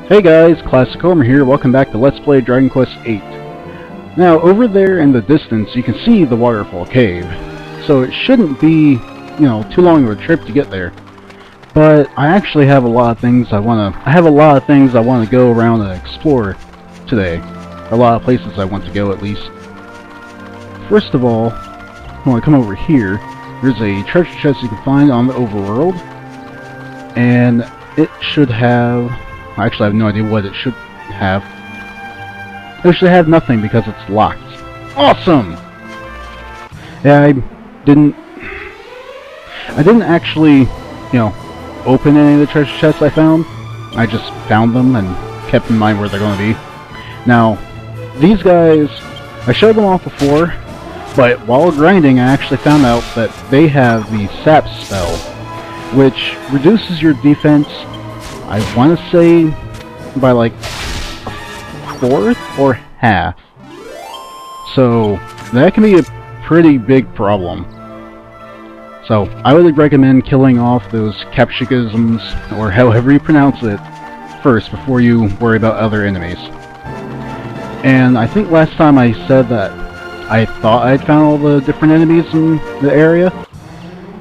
Hey guys, classichomer here, welcome back to Let's Play Dragon Quest VIII. Now, over there in the distance, you can see the waterfall cave. So it shouldn't be, too long of a trip to get there. But I actually have a lot of things I want to go around and explore today. A lot of places I want to go, at least. First of all, when I come over here, there's a treasure chest you can find on the overworld. And it should have... Actually, I have no idea what it should have. It should have nothing because it's locked. Awesome! Yeah, I didn't actually, open any of the treasure chests I found. I just found them and kept in mind where they're going to be. Now, these guys, I showed them off before, but while grinding, I actually found out that they have the sap spell, which reduces your defense, I want to say, by like a fourth or half. So that can be a pretty big problem. So I would recommend killing off those capsicums, or however you pronounce it, first before you worry about other enemies. And I think last time I said that I thought I'd found all the different enemies in the area.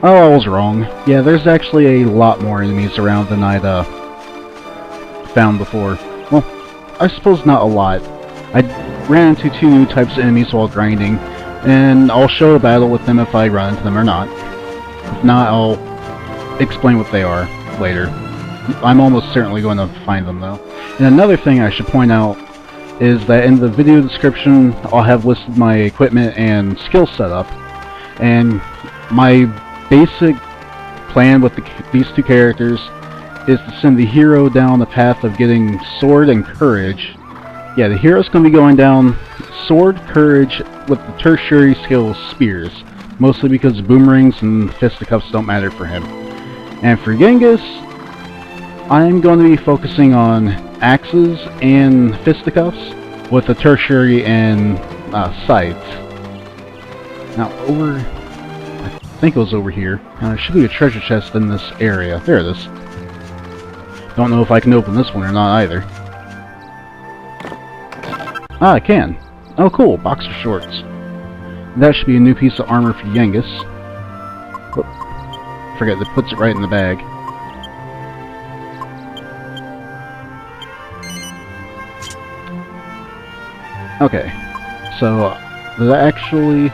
Oh, I was wrong. Yeah, there's actually a lot more enemies around than I'd found before. Well, I suppose not a lot. I ran into 2 new types of enemies while grinding, and I'll show a battle with them if I run into them or not. If not, I'll explain what they are later. I'm almost certainly going to find them though. And another thing I should point out is that in the video description I'll have listed my equipment and skill setup, and my basic plan with these 2 characters is to send the hero down the path of getting sword and courage. Yeah, the hero's going to be going down sword, courage, with the tertiary skill spears, mostly because boomerangs and fisticuffs don't matter for him. And for Yangus, I'm going to be focusing on axes and fisticuffs, with the tertiary and scythes. Now I think it was over here. There should be a treasure chest in this area. There it is. Don't know if I can open this one or not either. Ah, I can. Oh cool, boxer shorts. That should be a new piece of armor for Yangus. Oh, forget that puts it right in the bag. Okay, so that actually...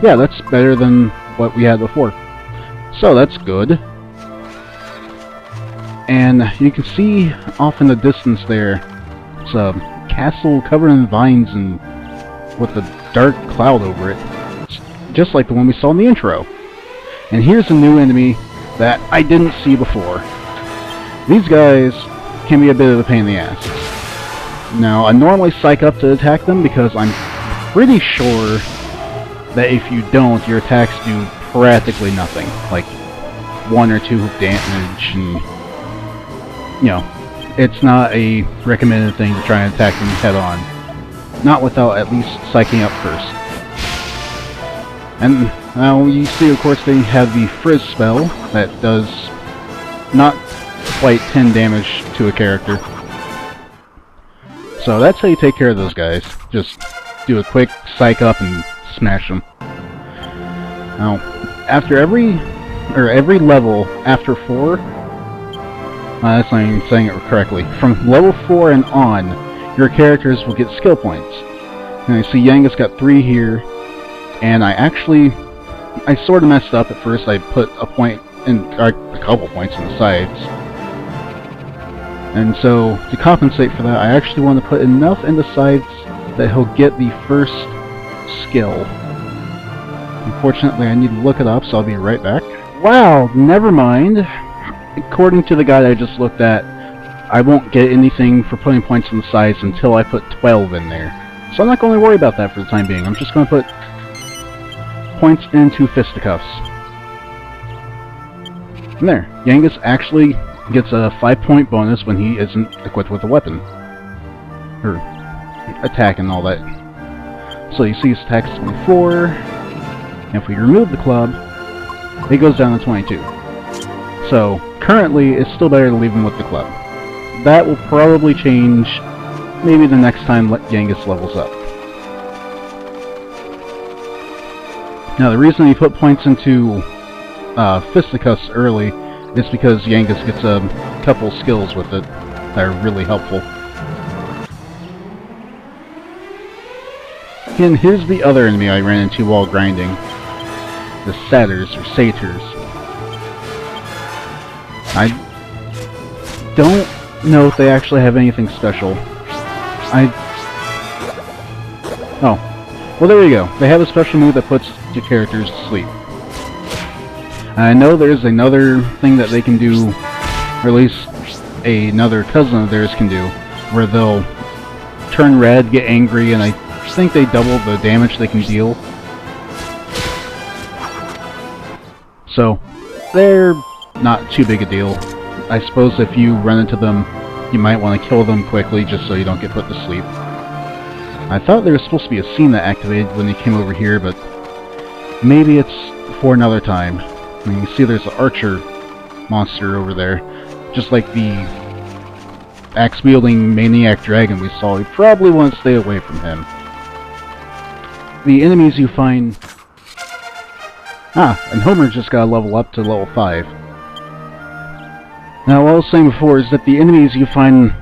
yeah, that's better than what we had before. So that's good. And you can see off in the distance there, it's a castle covered in vines and with a dark cloud over it. It's just like the one we saw in the intro. And here's a new enemy that I didn't see before. These guys can be a bit of a pain in the ass. Now, I normally psych up to attack them because I'm pretty sure that if you don't, your attacks do practically nothing. Like 1 or 2 damage, and it's not a recommended thing to try and attack them head on. Not without at least psyching up first. And now you see, of course, they have the frizz spell that does not quite 10 damage to a character. So that's how you take care of those guys. Just do a quick psych up and smash them. Now, after every level after 4, that's not even saying it correctly. From level 4 and on, your characters will get skill points. And I see Yangus got 3 here, and I sort of messed up at first. I put a couple points in the sides. And so, to compensate for that, I actually want to put enough in the sides that he'll get the first skill. Unfortunately, I need to look it up, so I'll be right back. Wow, never mind. According to the guide I just looked at, I won't get anything for putting points on the sides until I put 12 in there. So I'm not going to worry about that for the time being. I'm just going to put points into fisticuffs. And there, Yangus actually gets a 5-point bonus when he isn't equipped with a weapon. Or attack and all that. So you see his attack is 24, and if we remove the club, it goes down to 22. So, currently, it's still better to leave him with the club. that will probably change maybe the next time Yangus levels up. Now, the reason he put points into Fisticuffs early is because Yangus gets a couple skills with it that are really helpful. And here's the other enemy I ran into while grinding. The Satyrs, or Satyrs. I don't know if they actually have anything special. Oh. Well, there you go. They have a special move that puts your characters to sleep. I know there's another thing that they can do, or at least another cousin of theirs can do, where they'll turn red, get angry, and I think they double the damage they can deal. So, they're not too big a deal. I suppose if you run into them, you might want to kill them quickly just so you don't get put to sleep. I thought there was supposed to be a scene that activated when they came over here, but maybe it's for another time. I mean, you see there's an archer monster over there, just like the axe-wielding maniac dragon we saw. You probably want to stay away from him. The enemies you find... and Homer just got to level up to level 5. Now, what I was saying before is that the enemies you find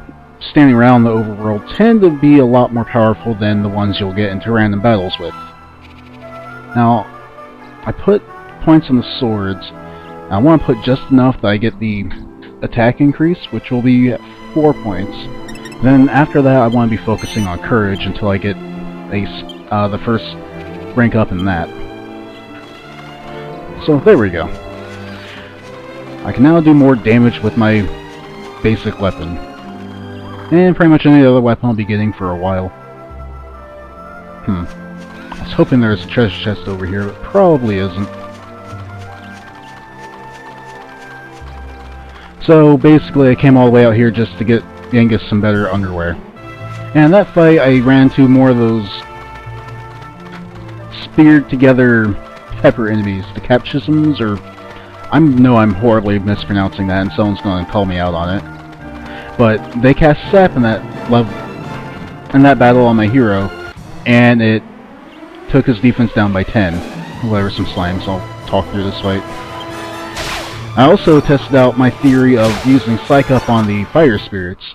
standing around the overworld tend to be a lot more powerful than the ones you'll get into random battles with. Now, I put points on the swords. I want to put just enough that I get the attack increase, which will be at 4 points. Then after that, I want to be focusing on courage until I get the first rank up in that. So there we go. I can now do more damage with my basic weapon. And pretty much any other weapon I'll be getting for a while. I was hoping there was a treasure chest over here, but probably isn't. So basically I came all the way out here just to get Yangus some better underwear. And in that fight I ran into more of those speared together pepper enemies, the Capchisms, or I'm horribly mispronouncing that and someone's going to call me out on it. But they cast sap in that battle on my hero, and it took his defense down by 10. Whatever, some slimes. I'll talk through this fight. I also tested out my theory of using Psych Up on the fire spirits.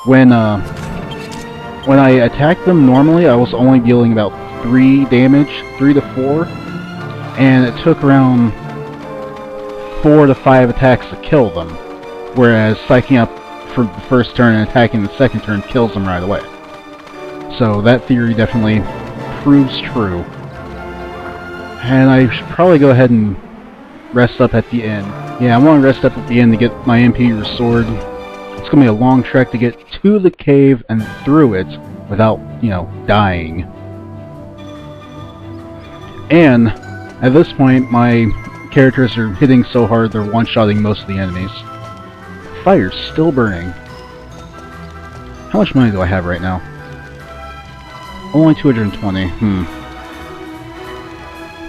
When I attacked them normally, I was only dealing about 3 damage, 3 to 4, and it took around 4 to 5 attacks to kill them, whereas Psyching Up for the first turn and attacking the second turn kills them right away. So that theory definitely proves true. And I should probably go ahead and rest up at the end. Yeah, I want to rest up at the end to get my MP restored. It's going to be a long trek to get to the cave and through it without, dying. And at this point, my characters are hitting so hard they're one-shotting most of the enemies. Fire's still burning. How much money do I have right now? Only 220. I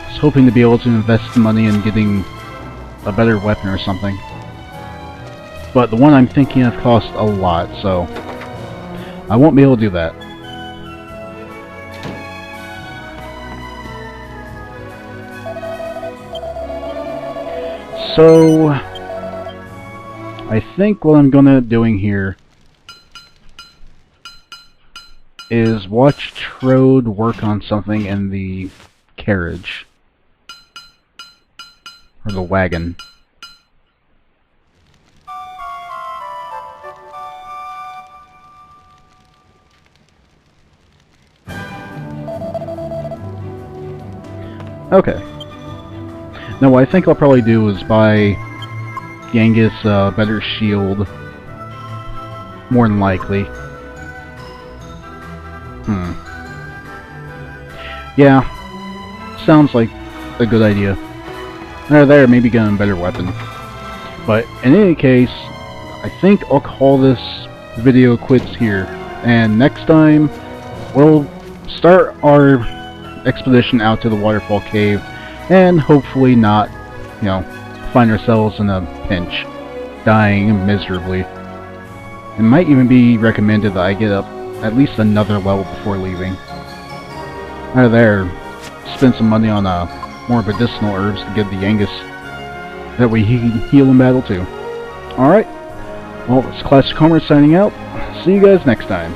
was hoping to be able to invest the money in getting a better weapon or something. But the one I'm thinking of costs a lot, so I won't be able to do that. So I think what I'm gonna doing here is watch Trode work on something in the carriage. Or the wagon. Okay. Now what I think I'll probably do is buy Yangus a better shield. More than likely. Yeah. Sounds like a good idea. There, maybe getting a better weapon. But in any case, I think I'll call this video quits here. And next time, we'll start our expedition out to the waterfall cave and hopefully not, find ourselves in a pinch, dying miserably. It might even be recommended that I get up at least another level before leaving. Out of there, spend some money on more medicinal herbs to give the Yangus. That way he can heal in battle too. Alright, well, it's classichomer signing out. See you guys next time.